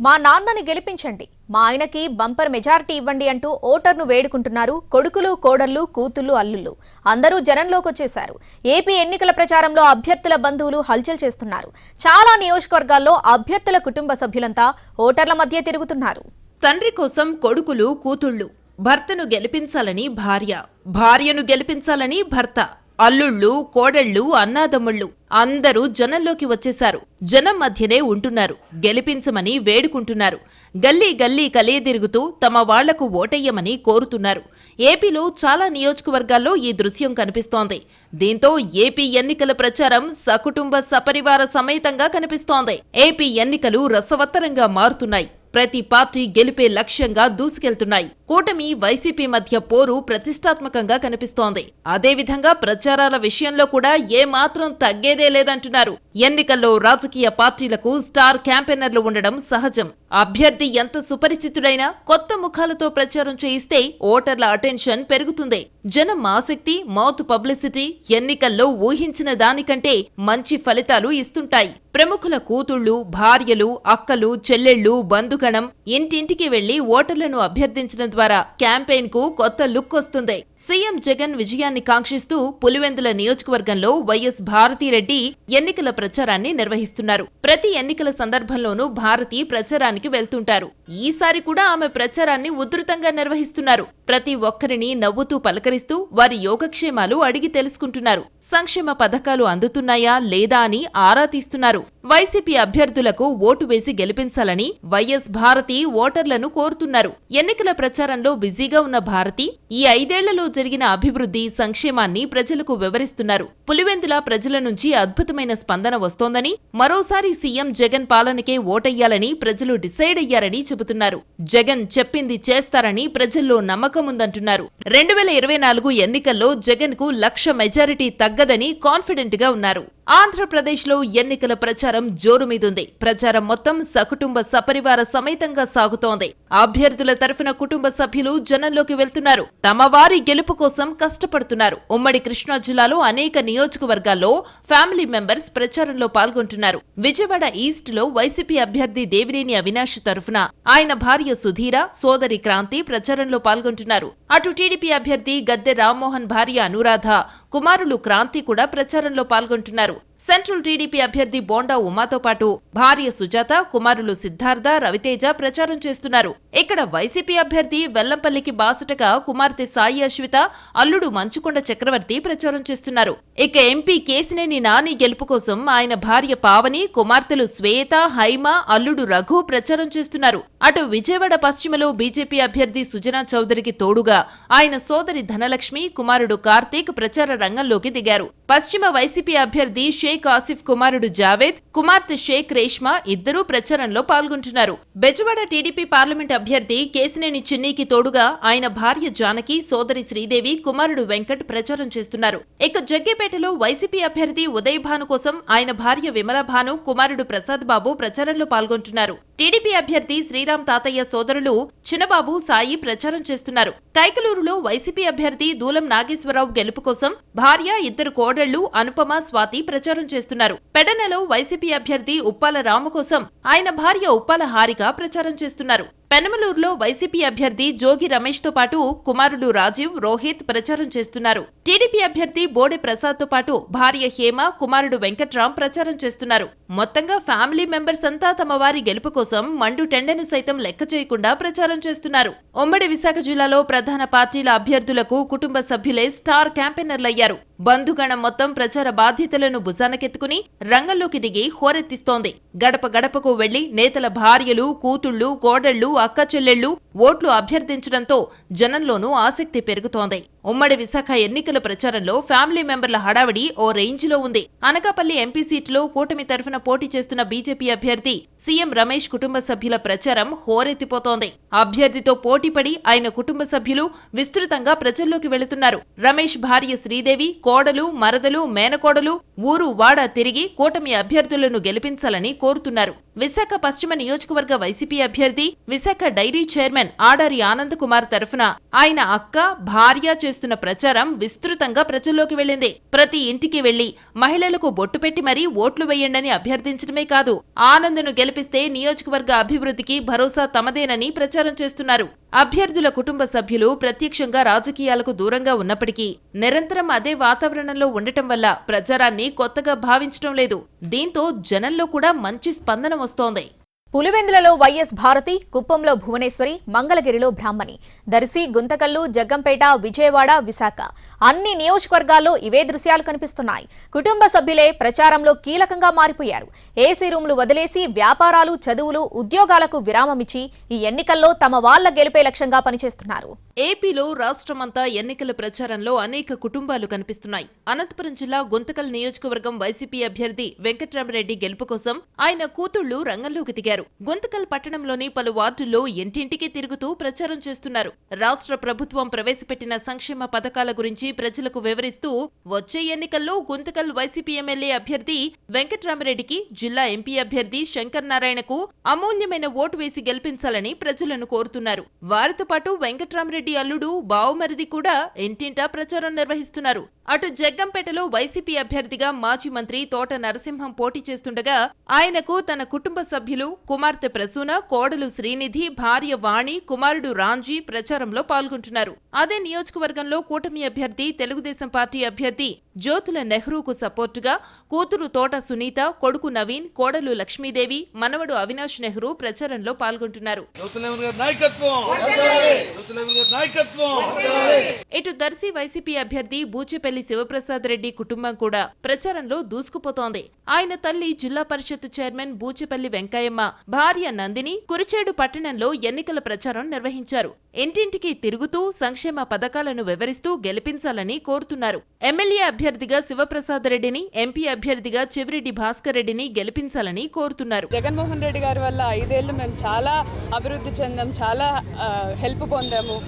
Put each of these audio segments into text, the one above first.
మా నాన్నని గెలిపించండి, మా ఆయనకి బంపర్ మెజారిటీ ఇవ్వండి అంటూ ఓటర్ను వేడుకుంటున్నారు కొడుకులు, కోడళ్లు, కూతుళ్లు, అల్లుళ్ళు. అందరూ జనంలోకి వచ్చేశారు. ఏపీ ఎన్నికల ప్రచారంలో అభ్యర్థుల బంధువులు హల్చల్ చేస్తున్నారు. చాలా నియోజకవర్గాల్లో అభ్యర్థుల కుటుంబ సభ్యులంతా ఓటర్ల మధ్య తిరుగుతున్నారు. తండ్రి కోసం కొడుకులు, కూతుళ్లు, భర్తను గెలిపించాలని భార్య, భార్యను గెలిపించాలని భర్త, అల్లుళ్ళు, కోడళ్లు, అన్నాదమ్ముళ్ళు అందరూ జనంలోకి వచ్చేశారు. జనం మధ్యనే ఉంటున్నారు. గెలిపించమని వేడుకుంటున్నారు. గల్లీ గల్లీ కలియదిరుగుతూ తమ వాళ్లకు ఓటెయ్యమని కోరుతున్నారు. ఏపీలో చాలా నియోజకవర్గాల్లో ఈ దృశ్యం కనిపిస్తోంది. దీంతో ఏపీ ఎన్నికల ప్రచారం సకుటుంబ సపరివార సమేతంగా కనిపిస్తోంది. ఏపీ ఎన్నికలు రసవత్తరంగా మారుతున్నాయి. ప్రతి పార్టీ గెలిపే లక్ష్యంగా దూసుకెళ్తున్నాయి. కూటమి, వైసీపీ మధ్య పోరు ప్రతిష్టాత్మకంగా కనిపిస్తోంది. అదేవిధంగా ప్రచారాల విషయంలో కూడా ఏమాత్రం తగ్గేదే లేదంటున్నారు. ఎన్నికల్లో రాజకీయ పార్టీలకు స్టార్ క్యాంపెయినర్లు ఉండడం సహజం. అభ్యర్థి ఎంత సుపరిచితుడైనా కొత్త ముఖాలతో ప్రచారం చేయిస్తే ఓటర్ల అటెన్షన్ పెరుగుతుంది. జనం ఆసక్తి, మౌత్ పబ్లిసిటీ ఎన్నికల్లో ఊహించిన దానికంటే మంచి ఫలితాలు ఇస్తుంటాయి. ప్రముఖుల కూతుళ్లు, భార్యలు, అక్కలు, చెల్లెళ్లు, బంధుగణం ఇంటింటికి వెళ్లి ఓటర్లను అభ్యర్థించడం ద్వారా క్యాంపెయిన్ కు కొత్త లుక్ వస్తుంది. సీఎం జగన్ విజయాన్ని కాంక్షిస్తూ పులివెందుల నియోజకవర్గంలో వైఎస్ భారతిరెడ్డి ఎన్నికల ప్రచారాన్ని నిర్వహిస్తున్నారు. ప్రతి ఎన్నికల సందర్భంలోనూ భారతి ప్రచారానికి వెళ్తుంటారు. ఈసారి కూడా ఆమె ప్రచారాన్ని ఉధృతంగా నిర్వహిస్తున్నారు. ప్రతి ఒక్కరిని నవ్వుతూ పలకరిస్తూ వారి యోగక్షేమాలు అడిగి తెలుసుకుంటున్నారు. సంక్షేమ పథకాలు అందుతున్నాయా లేదా అని ఆరా తీస్తున్నారు. వైసీపీ అభ్యర్థులకు ఓటు వేసి గెలిపించాలని వైఎస్ భారతి ఓటర్లను కోరుతున్నారు. ఎన్నికల ప్రచారంలో బిజీగా ఉన్న భారతి ఈ 5 ఏళ్లలో జరిగిన అభివృద్ధి, సంక్షేమాన్ని ప్రజలకు వివరిస్తున్నారు. పులివెందుల ప్రజల నుంచి అద్భుతమైన స్పందన వస్తోందని, మరోసారి సీఎం జగన్ పాలనకే ఓటెయ్యాలని ప్రజలు డిసైడ్ అయ్యారని చెబుతున్నారు. జగన్ చెప్పింది చేస్తారని ప్రజల్లో నమ్మకముందంటున్నారు. 2024 ఎన్నికల్లో జగన్ కు 1,00,000 మెజారిటీ తగ్గదని కాన్ఫిడెంట్ గా ఉన్నారు. ఆంధ్రప్రదేశ్లో ఎన్నికల ప్రచారం జోరుమీదుంది. ప్రచారం మొత్తం సకుటుంబ సపరివార సమేతంగా సాగుతోంది. అభ్యర్థుల తరఫున కుటుంబ సభ్యులు జనంలోకి వెళ్తున్నారు. తమ వారి గెలుపు కోసం కష్టపడుతున్నారు. ఉమ్మడి కృష్ణా జిల్లాలో అనేక నియోజకవర్గాల్లో ఫ్యామిలీ మెంబర్స్ ప్రచారంలో పాల్గొంటున్నారు. విజయవాడ ఈస్ట్ లో వైసీపీ అభ్యర్థి దేవినేని అవినాష్ తరఫున ఆయన భార్య సుధీర, సోదరి క్రాంతి ప్రచారంలో పాల్గొంటున్నారు. అటు టీడీపీ అభ్యర్థి గద్దె రామ్మోహన్ భార్య అనురాధ, కుమారులు క్రాంతి కూడా ప్రచారంలో పాల్గొంటున్నారు. సెంట్రల్ టీడీపీ అభ్యర్థి బోండా ఉమాతో పాటు భార్య సుజాత, కుమారులు సిద్ధార్థ, రవితేజ ప్రచారం చేస్తున్నారు. ఇక్కడ వైసీపీ అభ్యర్థి వెల్లంపల్లికి బాసటగా కుమార్తె సాయి అశ్విత, అల్లుడు మంచుకొండ చక్రవర్తి ప్రచారం చేస్తున్నారు. ఇక ఎంపీ కేసినేని నాని గెలుపు కోసం ఆయన భార్య పావని, కుమార్తెలు శ్వేత, హైమ, అల్లుడు రఘు ప్రచారం చేస్తున్నారు. అటు విజయవాడ పశ్చిమలో బీజేపీ అభ్యర్థి సుజనా చౌదరికి తోడుగా ఆయన సోదరి ధనలక్ష్మి, కుమారుడు కార్తీక్ ప్రచార రంగంలోకి దిగారు. పశ్చిమ వైసీపీ అభ్యర్థి షేక్ ఆసిఫ్ కుమారుడు జావేద్, కుమార్తె షేక్ రేష్మా ఇద్దరూ ప్రచారంలో పాల్గొంటున్నారు. బెజవాడ టీడీపీ పార్లమెంట్ అభ్యర్థి కేసినేని చిన్నీకి తోడుగా ఆయన భార్య జానకి, సోదరి శ్రీదేవి, కుమారుడు వెంకట్ ప్రచారం చేస్తున్నారు. ఇక జగ్గేపేటలో వైసీపీ అభ్యర్థి ఉదయ్ భాను కోసం ఆయన భార్య విమలా భాను, కుమారుడు ప్రసాద్ బాబు ప్రచారంలో పాల్గొంటున్నారు. టీడీపీ అభ్యర్థి శ్రీరామ్ తాతయ్య సోదరులు చిన్నబాబు, సాయి ప్రచారం చేస్తున్నారు. కైకలూరులో వైసీపీ అభ్యర్థి దూలం నాగేశ్వరరావు గెలుపు కోసం భార్య, ఇద్దరు కోడళ్లు అనుపమ, స్వాతి ప్రచారం చేస్తున్నారు. పెడనలో వైసీపీ అభ్యర్థి ఉప్పాల రాము కోసం ఆయన భార్య ఉప్పాల హారిక ప్రచారం చేస్తున్నారు. పెనమలూరులో వైసీపీ అభ్యర్థి జోగి రమేష్ తో పాటు కుమారుడు రాజీవ్, రోహిత్ ప్రచారం చేస్తున్నారు. టీడీపీ అభ్యర్థి బోడె ప్రసాద్ తో పాటు భార్య హేమ, కుమారుడు వెంకట్రామ్ ప్రచారం చేస్తున్నారు. మొత్తంగా ఫ్యామిలీ మెంబర్స్ అంతా తమ వారి గెలుపు కోసం మండు టెండను సైతం లెక్క చేయకుండా ప్రచారం చేస్తున్నారు. ఉమ్మడి విశాఖ జిల్లాలో ప్రధాన పార్టీల అభ్యర్థులకు కుటుంబ సభ్యులే స్టార్ క్యాంపెయినర్లయ్యారు. బంధుగణం మొత్తం ప్రచార బాధ్యతలను భుజానకెత్తుకుని రంగంలోకి దిగి హోరెత్తిస్తోంది. గడప గడపకు వెళ్లి నేతల భార్యలు, కూతుళ్లు, కోడళ్లు, అక్క చెల్లెళ్లు ఓట్లు అభ్యర్థించడంతో జనంలోనూ ఆసక్తి పెరుగుతోంది. ఉమ్మడి విశాఖ ఎన్నికల ప్రచారంలో ఫ్యామిలీ మెంబర్ల హడావిడి ఓ రేంజ్లో ఉంది. అనకాపల్లి ఎంపీ సీటులో కూటమి తరఫున పోటీ చేస్తున్న బీజేపీ అభ్యర్థి సీఎం రమేష్ కుటుంబ సభ్యుల ప్రచారం హోరెత్తిపోతోంది. అభ్యర్థితో పోటీపడి ఆయన కుటుంబ సభ్యులు విస్తృతంగా ప్రజల్లోకి వెళుతున్నారు. రమేష్ భార్య శ్రీదేవి, కోడలు, మరదలు, మేనకోడలు ఊరు వాడ తిరిగి కూటమి అభ్యర్థులను గెలిపించాలని కోరుతున్నారు. విశాఖ పశ్చిమ నియోజకవర్గ వైసీపీ అభ్యర్థి, Visakha dairy chairman chairman Adari Anand Kumar తరఫున ఆయన అక్క, భార్య చేస్తున్న ప్రచారం విస్తృతంగా ప్రజల్లోకి వెళ్లింది. ప్రతి ఇంటికి వెళ్లి మహిళలకు బొట్టు పెట్టి మరీ ఓట్లు వేయండని అభ్యర్థించడమే కాదు, ఆనంద్ను గెలిపిస్తే నియోజకవర్గ అభివృద్ధికి భరోసా తమదేనని ప్రచారం చేస్తున్నారు. అభ్యర్థుల కుటుంబ సభ్యులు ప్రత్యక్షంగా రాజకీయాలకు దూరంగా ఉన్నప్పటికీ నిరంతరం అదే వాతావరణంలో ఉండటం వల్ల ప్రచారాన్ని కొత్తగా భావించడం లేదు. దీంతో జనంలో కూడా మంచి స్పందన వస్తోంది. పులివెందులలో వైఎస్ భారతి, కుప్పంలో భువనేశ్వరి, మంగళగిరిలో బ్రాహ్మణి, దర్శి, గుంతకల్లు, జగ్గంపేట, విజయవాడ, విశాఖ అన్ని నియోజకవర్గాల్లో ఇవే దృశ్యాలు కనిపిస్తున్నాయి. కుటుంబ సభ్యులే ప్రచారంలో కీలకంగా మారిపోయారు. ఏసీ రూమ్లు వదిలేసి వ్యాపారాలు, చదువులు, ఉద్యోగాలకు విరామమిచ్చి ఈ ఎన్నికల్లో తమ వాళ్ల గెలిపే లక్ష్యంగా పనిచేస్తున్నారు. ఏపీలో రాష్ట్రమంతా ఎన్నికల ప్రచారంలో అనేక కుటుంబాలు కనిపిస్తున్నాయి. అనంతపురం జిల్లా గుంతకల్ నియోజకవర్గం వైసీపీ అభ్యర్థి వెంకట్రామరెడ్డి గెలుపు కోసం ఆయన కూతుళ్లు రంగంలోకి దిగారు. గుంతకల్ పట్టణంలోని పలు వార్డుల్లో ఇంటింటికి తిరుగుతూ ప్రచారం చేస్తున్నారు. రాష్ట్ర ప్రభుత్వం ప్రవేశపెట్టిన సంక్షేమ పథకాల గురించి ప్రజలకు వివరిస్తూ వచ్చే ఎన్నికల్లో గుంతకల్ వైసీపీ ఎమ్మెల్యే అభ్యర్థి వెంకట్రామరెడ్డికి, జిల్లా ఎంపీ అభ్యర్థి శంకర్ నారాయణకు అమూల్యమైన ఓటు వేసి గెలిపించాలని ప్రజలను కోరుతున్నారు. వారితో పాటు వెంకట్రామరెడ్డి అల్లుడు, బావుమరిది కూడా ఇంటింటా ప్రచారం నిర్వహిస్తున్నారు. అటు జగ్గంపేటలో వైసీపీ అభ్యర్థిగా మాజీ మంత్రి తోట నరసింహం పోటీ చేస్తుండగా ఆయనకు తన కుటుంబ సభ్యులు, కుమార్తె ప్రసూన, కోడలు శ్రీనిధి, భార్య వాణి, కుమారుడు రాంజీ ప్రచారంలో పాల్గొంటున్నారు. అదే నియోజకవర్గంలో కూటమి అభ్యర్థి, తెలుగుదేశం పార్టీ అభ్యర్థి జ్యోతుల నెహ్రూకు సపోర్టుగా కూతురు తోట సునీత, కొడుకు నవీన్, కోడలు లక్ష్మీదేవి, మనవడు అవినాష్ నెహ్రూ ప్రచారంలో పాల్గొంటున్నారు. ఇటు దర్శి వైసీపీ అభ్యర్థి బూచేపల్లి శివప్రసాద్ రెడ్డి కుటుంబం కూడా ప్రచారంలో దూసుకుపోతోంది. ఆయన తల్లి జిల్లా పరిషత్ చైర్మన్ బూచేపల్లి వెంకయ్యమ్మ, భార్య నందిని కురిచేడు పట్టణంలో ఎన్నికల ప్రచారం నిర్వహించారు. ఇంటింటికి తిరుగుతూ సంక్షేమ పథకాలను వివరిస్తూ గెలిపించాలని కోరుతున్నారు. ఎమ్మెల్యే అభ్యర్థిగా శివప్రసాద్ రెడ్డిని, ఎంపీ అభ్యర్థిగా చెవిరెడ్డి భాస్కర్ రెడ్డిని గెలిపించాలని కోరుతున్నారు. జగన్మోహన్ రెడ్డి గారి వల్ల 5 ఏళ్లు మేము చాలా అభివృద్ధి చెందాం, చాలా హెల్ప్ పొందాము.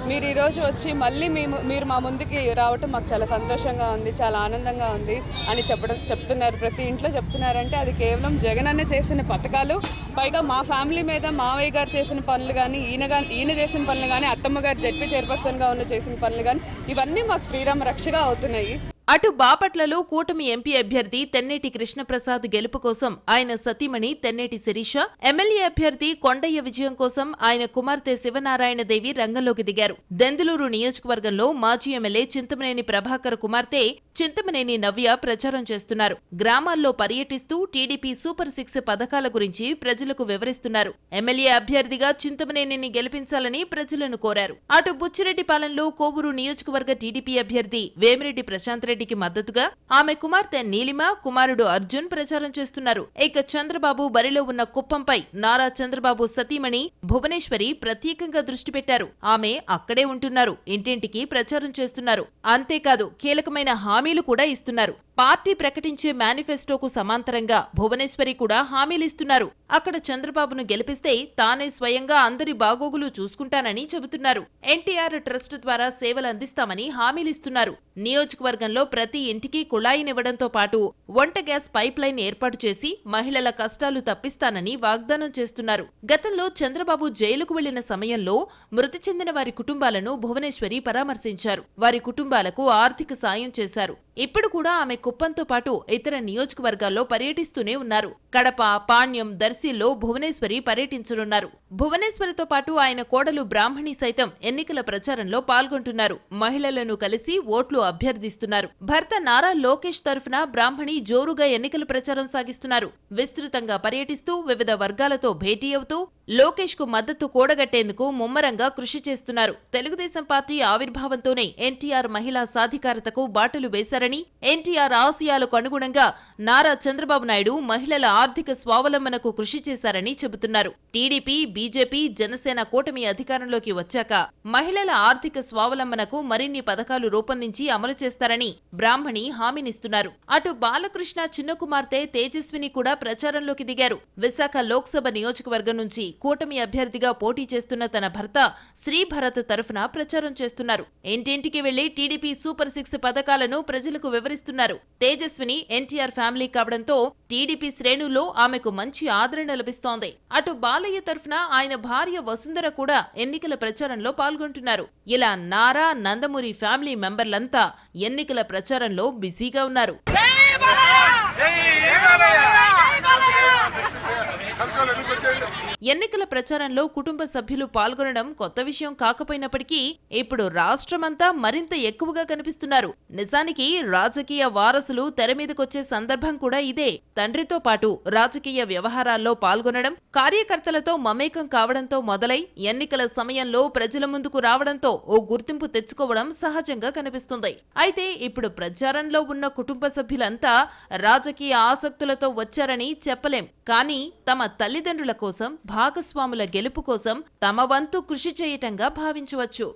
మీరు ఈరోజు వచ్చి మళ్ళీ మీరు మా ముందుకి రావటం మాకు చాలా సంతోషంగా ఉంది, చాలా ఆనందంగా ఉంది అని చెప్తున్నారు. ప్రతి ఇంట్లో చెప్తున్నారంటే అది కేవలం జగన్ అన్న చేసిన పథకాలు, పైగా మా ఫ్యామిలీ మీద మావయ్య గారు చేసిన పనులు కానీ, ఈయన చేసిన పనులు కానీ, అత్తమ్మ గారు జడ్పీ చైర్పర్సన్గా ఉన్న చేసిన పనులు కానీ ఇవన్నీ మాకు శ్రీరామ రక్షగా అవుతున్నాయి. అటు బాపట్లలో కూటమి ఎంపీ అభ్యర్థి తెన్నేటి కృష్ణప్రసాద్ గెలుపు కోసం ఆయన సతీమణి తెన్నేటి శిరీష, ఎమ్మెల్యే అభ్యర్థి కొండయ్య విజయం కోసం ఆయన కుమార్తె శివనారాయణదేవి రంగంలోకి దిగారు. దెందులూరు నియోజకవర్గంలో మాజీ ఎమ్మెల్యే చింతమనేని ప్రభాకర్ కుమార్తె చింతమనేని నవ్య ప్రచారం చేస్తున్నారు. గ్రామాల్లో పర్యటిస్తూ టీడీపీ సూపర్ 6 పథకాల గురించి ప్రజలకు వివరిస్తున్నారు. ఎమ్మెల్యే అభ్యర్థిగా చింతమనేనిని గెలిపించాలని ప్రజలను కోరారు. అటు బుచ్చిరెడ్డిపాలెంలో కోవూరు నియోజకవర్గ టీడీపీ అభ్యర్థి వేమిరెడ్డి ప్రశాంత్ రెడ్డికి మద్దతుగా ఆమె కుమార్తె నీలిమ, కుమారుడు అర్జున్ ప్రచారం చేస్తున్నారు. ఇక చంద్రబాబు బరిలో ఉన్న కుప్పంపై నారా చంద్రబాబు సతీమణి భువనేశ్వరి ప్రత్యేకంగా దృష్టి పెట్టారు. ఆమె అక్కడే ఉంటున్నారు, ఇంటింటికి ప్రచారం చేస్తున్నారు. అంతేకాదు కీలకమైన హామీలు కూడా ఇస్తున్నారు. పార్టీ ప్రకటించే మేనిఫెస్టోకు సమాంతరంగా భువనేశ్వరి కూడా హామీలిస్తున్నారు. అక్కడ చంద్రబాబును గెలిపిస్తే తానే స్వయంగా అందరి బాగోగులు చూసుకుంటానని చెబుతున్నారు. ఎన్టీఆర్ ట్రస్ట్ ద్వారా సేవలు అందిస్తామని హామీలిస్తున్నారు. నియోజకవర్గంలో ప్రతి ఇంటికి కుళాయినివ్వడంతో పాటు వంట గ్యాస్ పైప్ లైన్ ఏర్పాటు చేసి మహిళల కష్టాలు తప్పిస్తానని వాగ్దానం చేస్తున్నారు. గతంలో చంద్రబాబు జైలుకు వెళ్లిన సమయంలో మృతి చెందిన వారి కుటుంబాలను భువనేశ్వరి పరామర్శించారు. వారి కుటుంబాలకు ఆర్థిక సాయం చేశారు. ఇప్పుడు కూడా ఆమె కుప్పంతో పాటు ఇతర నియోజకవర్గాల్లో పర్యటిస్తూనే ఉన్నారు. కడప, పాణ్యం, దర్శిల్లో భువనేశ్వరి పర్యటించనున్నారు. భువనేశ్వరితో పాటు ఆయన కోడలు బ్రాహ్మణి సైతం ఎన్నికల ప్రచారంలో పాల్గొంటున్నారు. మహిళలను కలిసి ఓట్లు అభ్యర్థిస్తున్నారు. భర్త నారా లోకేష్ తరఫున బ్రాహ్మణి జోరుగా ఎన్నికల ప్రచారం సాగిస్తున్నారు. విస్తృతంగా పర్యటిస్తూ వివిధ వర్గాలతో భేటీ అవుతూ లోకేష్ కు మద్దతు కూడగట్టేందుకు ముమ్మరంగా కృషి చేస్తున్నారు. తెలుగుదేశం పార్టీ ఆవిర్భావంతోనే ఎన్టీఆర్ మహిళా సాధికారతకు బాటలు వేశారని, ఎన్టీఆర్ ఆశయాలకు అనుగుణంగా నారా చంద్రబాబు నాయుడు మహిళల ఆర్థిక స్వావలంబనకు కృషి చేశారని చెబుతున్నారు. టీడీపీ, బీజేపీ, జనసేన కూటమి అధికారంలోకి వచ్చాక మహిళల ఆర్థిక స్వావలంబనకు మరిన్ని పథకాలు రూపొందించి అమలు చేస్తారని బ్రాహ్మణి హామీనిస్తున్నారు. అటు బాలకృష్ణ చిన్న కుమార్తె తేజస్విని కూడా ప్రచారంలోకి దిగారు. విశాఖ లోక్సభ నియోజకవర్గం నుంచి కూటమి అభ్యర్థిగా పోటీ చేస్తున్న తన భర్త శ్రీభరత్ తరఫున ప్రచారం చేస్తున్నారు. ఇంటింటికి వెళ్లి టీడీపీ సూపర్ 6 పథకాలను ప్రజలకు వివరిస్తున్నారు. తేజస్విని ఎన్టీఆర్ ఫ్యామిలీ కావడంతో టీడీపీ శ్రేణుల్లో ఆమెకు మంచి ఆదరణ ఆదరణ లభిస్తోంది. అటు బాలయ్య తరఫున ఆయన భార్య వసుంధర కూడా ఎన్నికల ప్రచారంలో పాల్గొంటున్నారు. ఇలా నారా, నందమూరి ఫ్యామిలీ మెంబర్లంతా ఎన్నికల ప్రచారంలో బిజీగా ఉన్నారు. ఎన్నికల ప్రచారంలో కుటుంబ సభ్యులు పాల్గొనడం కొత్త విషయం కాకపోయినప్పటికీ ఇప్పుడు రాష్ట్రమంతా మరింత ఎక్కువగా కనిపిస్తున్నారు. నిజానికి రాజకీయ వారసులు తెర మీదకొచ్చే సందర్భం కూడా ఇదే. తండ్రితో పాటు రాజకీయ వ్యవహారాల్లో పాల్గొనడం, కార్యకర్తలతో మమేకం కావడంతో మొదలై ఎన్నికల సమయంలో ప్రజల ముందుకు రావడంతో ఓ గుర్తింపు తెచ్చుకోవడం సహజంగా కనిపిస్తుంది. అయితే ఇప్పుడు ప్రచారంలో ఉన్న కుటుంబ సభ్యులంతా రాజకీయ ఆసక్తులతో వచ్చారని చెప్పలేం. కానీ తమ తల్లిదండ్రుల కోసం, భాగస్వాముల గెలుపు కోసం తమ వంతు కృషి చేయటంగా భావించవచ్చు.